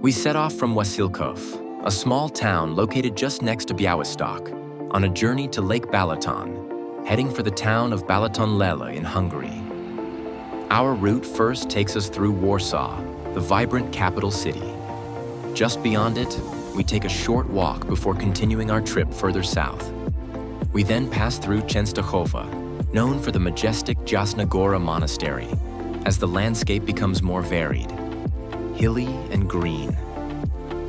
We set off from Wasilkov, a small town located just next to Białystok, on a journey to Lake Balaton, heading for the town of Balatonlelle in Hungary. Our route first takes us through Warsaw, the vibrant capital city. Just beyond it, we take a short walk before continuing our trip further south. We then pass through Częstochowa, known for the majestic Jasna Gora Monastery, as the landscape becomes more varied, hilly and green.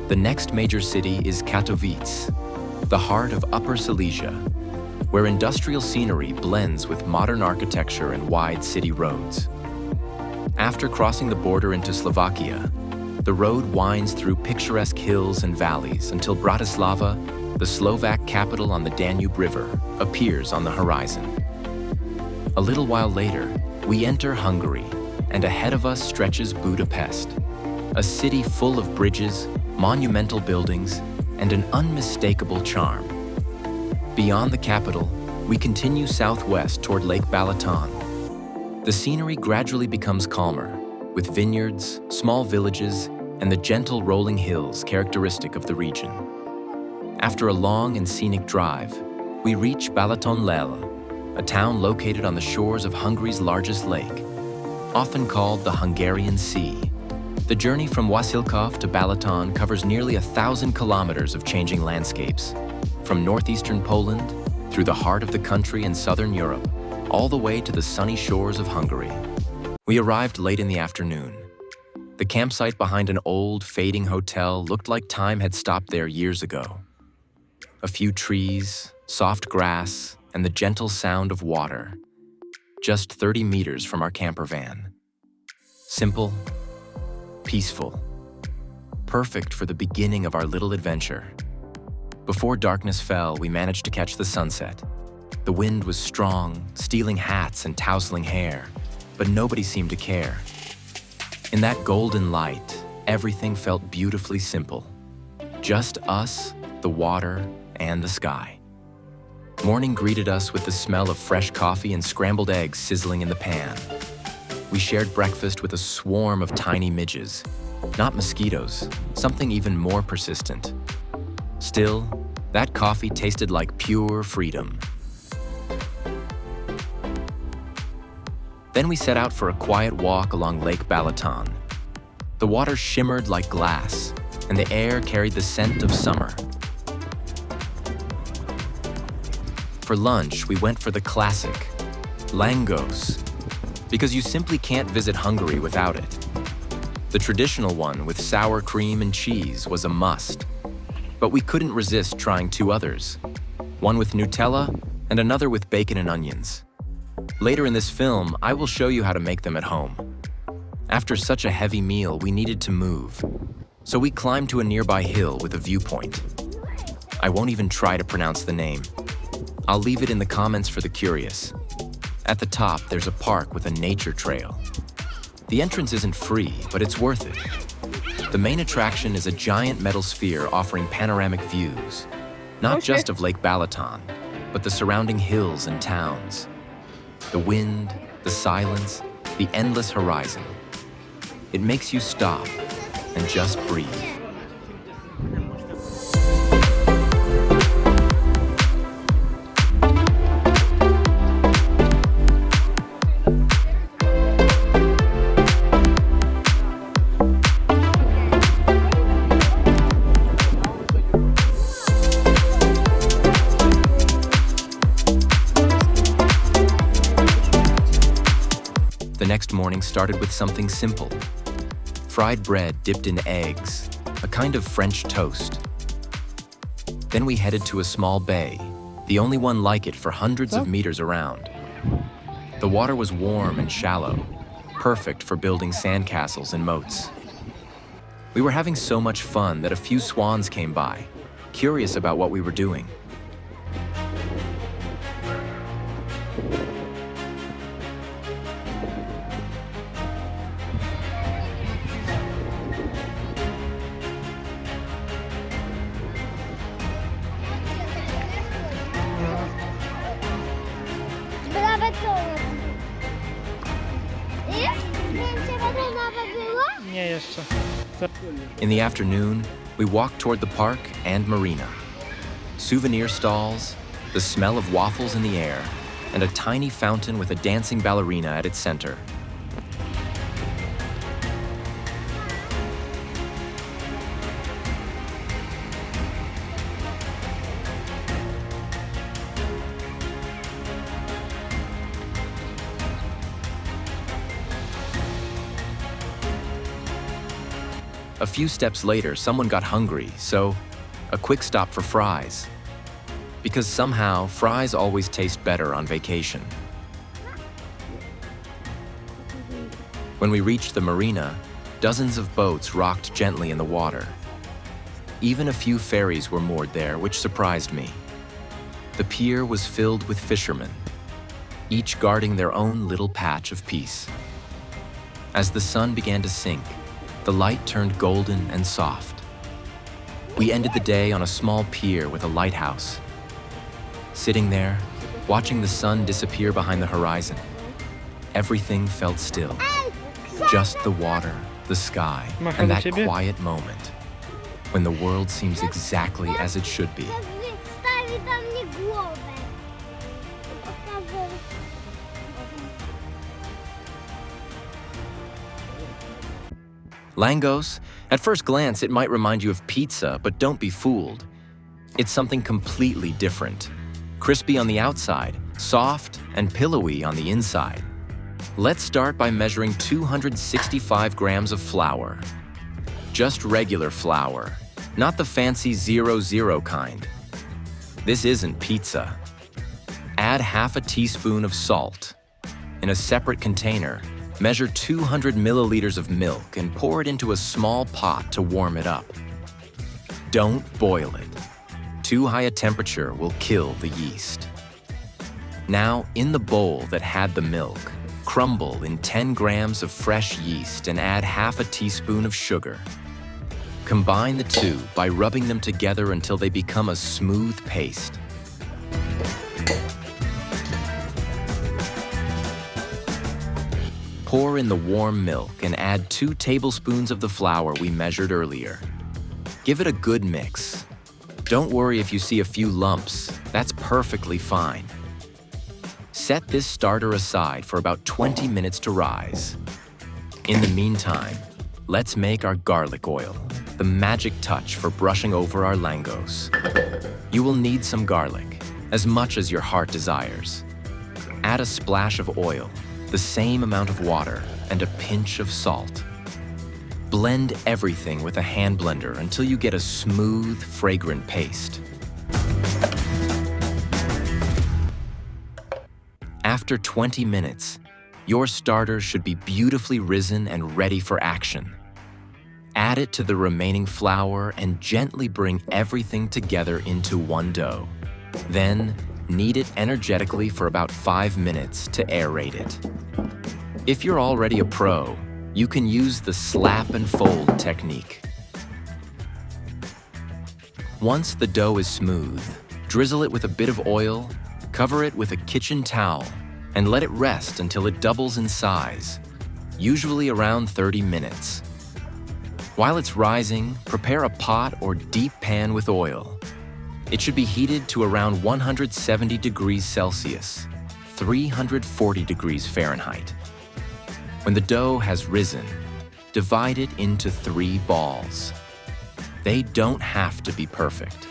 The next major city is Katowice, the heart of Upper Silesia, where industrial scenery blends with modern architecture and wide city roads. After crossing the border into Slovakia, the road winds through picturesque hills and valleys until Bratislava, the Slovak capital on the Danube River, appears on the horizon. A little while later, we enter Hungary, and ahead of us stretches Budapest, a city full of bridges, monumental buildings, and an unmistakable charm. Beyond the capital, we continue southwest toward Lake Balaton. The scenery gradually becomes calmer, with vineyards, small villages, and the gentle rolling hills characteristic of the region. After a long and scenic drive, we reach Balatonlelle, a town located on the shores of Hungary's largest lake, often called the Hungarian Sea. The journey from Wasilkov to Balaton covers nearly 1,000 kilometers of changing landscapes, from northeastern Poland, through the heart of the country in southern Europe, all the way to the sunny shores of Hungary. We arrived late in the afternoon. The campsite behind an old, fading hotel looked like time had stopped there years ago. A few trees, soft grass, and the gentle sound of water, just 30 meters from our campervan. Simple, peaceful, perfect for the beginning of our little adventure. Before darkness fell, we managed to catch the sunset. The wind was strong, stealing hats and tousling hair, but nobody seemed to care. In that golden light, everything felt beautifully simple. Just us, the water, and the sky. Morning greeted us with the smell of fresh coffee and scrambled eggs sizzling in the pan. We shared breakfast with a swarm of tiny midges, not mosquitoes, something even more persistent. Still, that coffee tasted like pure freedom. Then we set out for a quiet walk along Lake Balaton. The water shimmered like glass, and the air carried the scent of summer. For lunch, we went for the classic, Lángos, because you simply can't visit Hungary without it. The traditional one with sour cream and cheese was a must, but we couldn't resist trying two others, one with Nutella and another with bacon and onions. Later in this film, I will show you how to make them at home. After such a heavy meal, we needed to move, so we climbed to a nearby hill with a viewpoint. I won't even try to pronounce the name. I'll leave it in the comments for the curious. At the top, there's a park with a nature trail. The entrance isn't free, but it's worth it. The main attraction is a giant metal sphere offering panoramic views, not just of Lake Balaton, but the surrounding hills and towns. The wind, the silence, the endless horizon. It makes you stop and just breathe. The next morning started with something simple. Fried bread dipped in eggs, a kind of French toast. Then we headed to a small bay, the only one like it for hundreds of meters around. The water was warm and shallow, perfect for building sandcastles and moats. We were having so much fun that a few swans came by, curious about what we were doing. Nie jeszcze. In the afternoon, we walked toward the park and marina. Souvenir stalls, the smell of waffles in the air, and a tiny fountain with a dancing ballerina at its center. A few steps later, someone got hungry, so a quick stop for fries. Because somehow, fries always taste better on vacation. When we reached the marina, dozens of boats rocked gently in the water. Even a few ferries were moored there, which surprised me. The pier was filled with fishermen, each guarding their own little patch of peace. As the sun began to sink, the light turned golden and soft. We ended the day on a small pier with a lighthouse. Sitting there, watching the sun disappear behind the horizon, everything felt still. Just the water, the sky, and that quiet moment when the world seems exactly as it should be. Lángos, at first glance, it might remind you of pizza, but don't be fooled. It's something completely different. Crispy on the outside, soft and pillowy on the inside. Let's start by measuring 265 grams of flour. Just regular flour, not the fancy 00 kind. This isn't pizza. Add half a teaspoon of salt. In a separate container, measure 200 milliliters of milk and pour it into a small pot to warm it up. Don't boil it. Too high a temperature will kill the yeast. Now, in the bowl that had the milk, crumble in 10 grams of fresh yeast and add half a teaspoon of sugar. Combine the two by rubbing them together until they become a smooth paste. Pour in the warm milk and add 2 tablespoons of the flour we measured earlier. Give it a good mix. Don't worry if you see a few lumps, that's perfectly fine. Set this starter aside for about 20 minutes to rise. In the meantime, let's make our garlic oil, the magic touch for brushing over our lángos. You will need some garlic, as much as your heart desires. Add a splash of oil, the same amount of water, and a pinch of salt. Blend everything with a hand blender until you get a smooth, fragrant paste. After 20 minutes, your starter should be beautifully risen and ready for action. Add it to the remaining flour and gently bring everything together into one dough. Then, knead it energetically for about 5 minutes to aerate it. If you're already a pro, you can use the slap and fold technique. Once the dough is smooth, drizzle it with a bit of oil, cover it with a kitchen towel, and let it rest until it doubles in size, usually around 30 minutes. While it's rising, prepare a pot or deep pan with oil. It should be heated to around 170 degrees Celsius, 340 degrees Fahrenheit. When the dough has risen, divide it into 3 balls. They don't have to be perfect.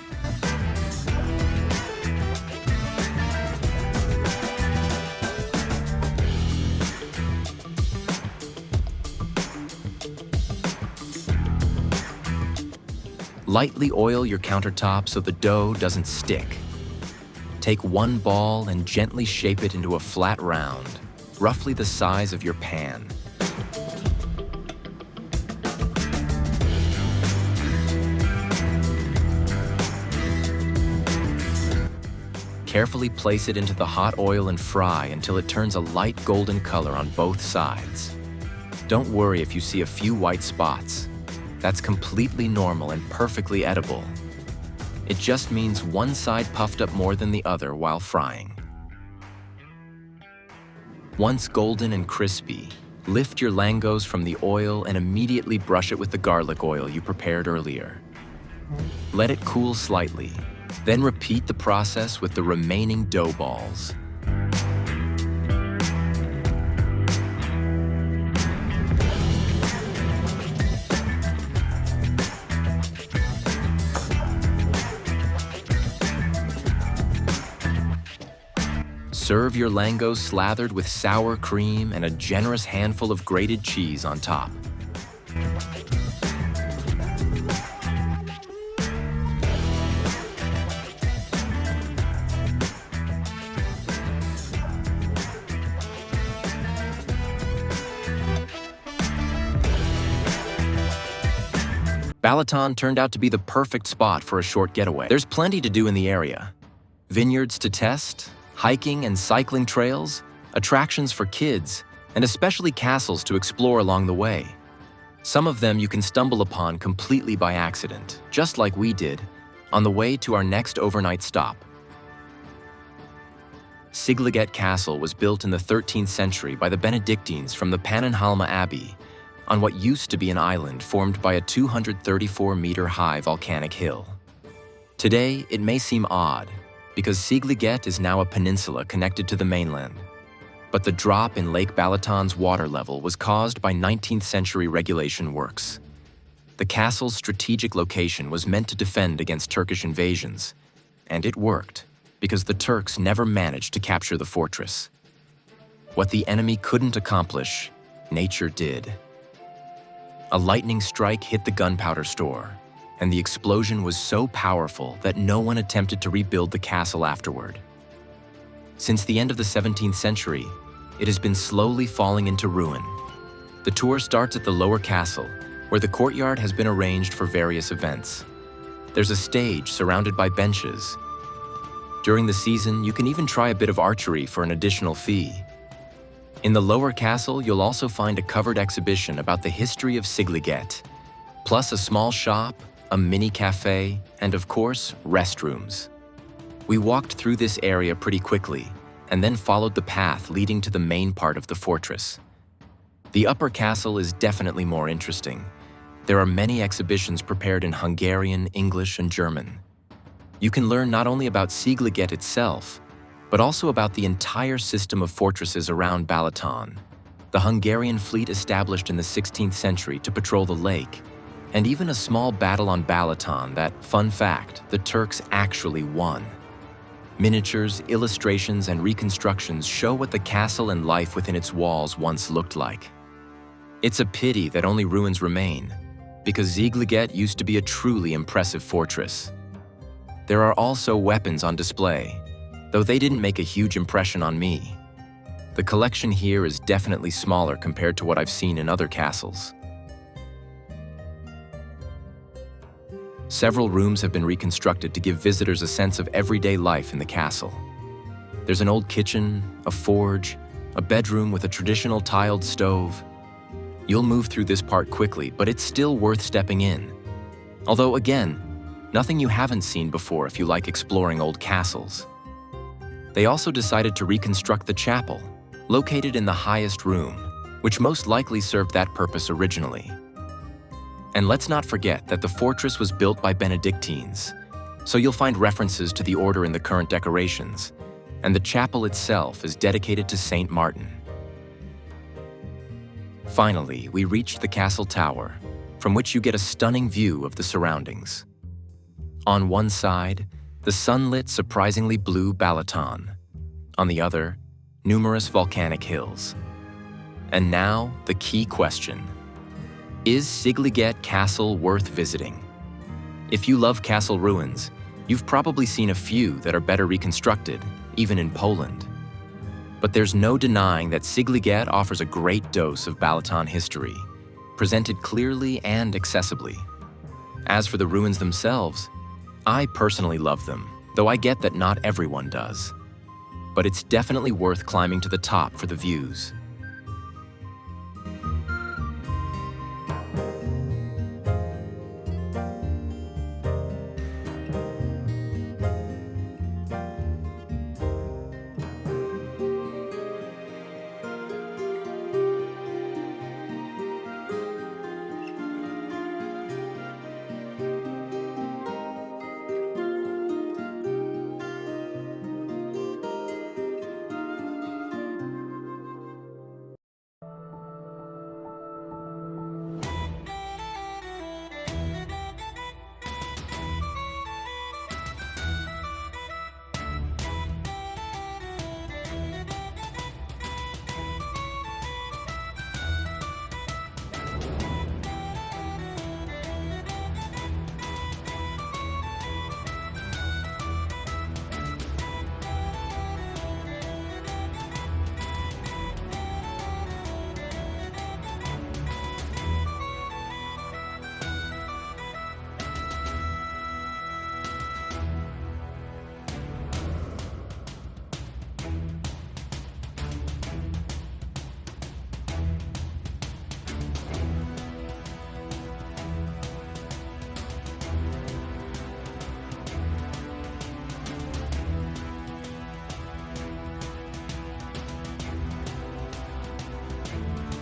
Lightly oil your countertop so the dough doesn't stick. Take 1 ball and gently shape it into a flat round, roughly the size of your pan. Carefully place it into the hot oil and fry until it turns a light golden color on both sides. Don't worry if you see a few white spots. That's completely normal and perfectly edible. It just means one side puffed up more than the other while frying. Once golden and crispy, Lift your Lángos from the oil and immediately brush it with the garlic oil you prepared earlier. Let it cool slightly, then repeat the process with the remaining dough balls. Serve your Lángos slathered with sour cream and a generous handful of grated cheese on top. Balaton turned out to be the perfect spot for a short getaway. There's plenty to do in the area. Vineyards to test, hiking and cycling trails, attractions for kids, and especially castles to explore along the way. Some of them you can stumble upon completely by accident, just like we did, on the way to our next overnight stop. Szigliget Castle was built in the 13th century by the Benedictines from the Pannonhalma Abbey on what used to be an island formed by a 234-meter-high volcanic hill. Today, it may seem odd, because Szigliget is now a peninsula connected to the mainland. But the drop in Lake Balaton's water level was caused by 19th century regulation works. The castle's strategic location was meant to defend against Turkish invasions, and it worked, because the Turks never managed to capture the fortress. What the enemy couldn't accomplish, nature did. A lightning strike hit the gunpowder store, and the explosion was so powerful that no one attempted to rebuild the castle afterward. Since the end of the 17th century, it has been slowly falling into ruin. The tour starts at the lower castle, where the courtyard has been arranged for various events. There's a stage surrounded by benches. During the season, you can even try a bit of archery for an additional fee. In the lower castle, you'll also find a covered exhibition about the history of Szigliget, plus a small shop, a mini cafe, and of course, restrooms. We walked through this area pretty quickly, and then followed the path leading to the main part of the fortress. The upper castle is definitely more interesting. There are many exhibitions prepared in Hungarian, English, and German. You can learn not only about Szigliget itself, but also about the entire system of fortresses around Balaton, the Hungarian fleet established in the 16th century to patrol the lake, and even a small battle on Balaton that, fun fact, the Turks actually won. Miniatures, illustrations, and reconstructions show what the castle and life within its walls once looked like. It's a pity that only ruins remain, because Szigliget used to be a truly impressive fortress. There are also weapons on display, though they didn't make a huge impression on me. The collection here is definitely smaller compared to what I've seen in other castles. Several rooms have been reconstructed to give visitors a sense of everyday life in the castle. There's an old kitchen, a forge, a bedroom with a traditional tiled stove. You'll move through this part quickly, but it's still worth stepping in. Although again, nothing you haven't seen before if you like exploring old castles. They also decided to reconstruct the chapel, located in the highest room, which most likely served that purpose originally. And let's not forget that the fortress was built by Benedictines, so you'll find references to the order in the current decorations, and the chapel itself is dedicated to Saint Martin. Finally, we reached the castle tower, from which you get a stunning view of the surroundings. On one side, the sunlit, surprisingly blue Balaton. On the other, numerous volcanic hills. And now, the key question. Is Szigliget Castle worth visiting? If you love castle ruins, you've probably seen a few that are better reconstructed, even in Poland. But there's no denying that Szigliget offers a great dose of Balaton history, presented clearly and accessibly. As for the ruins themselves, I personally love them, though I get that not everyone does. But it's definitely worth climbing to the top for the views.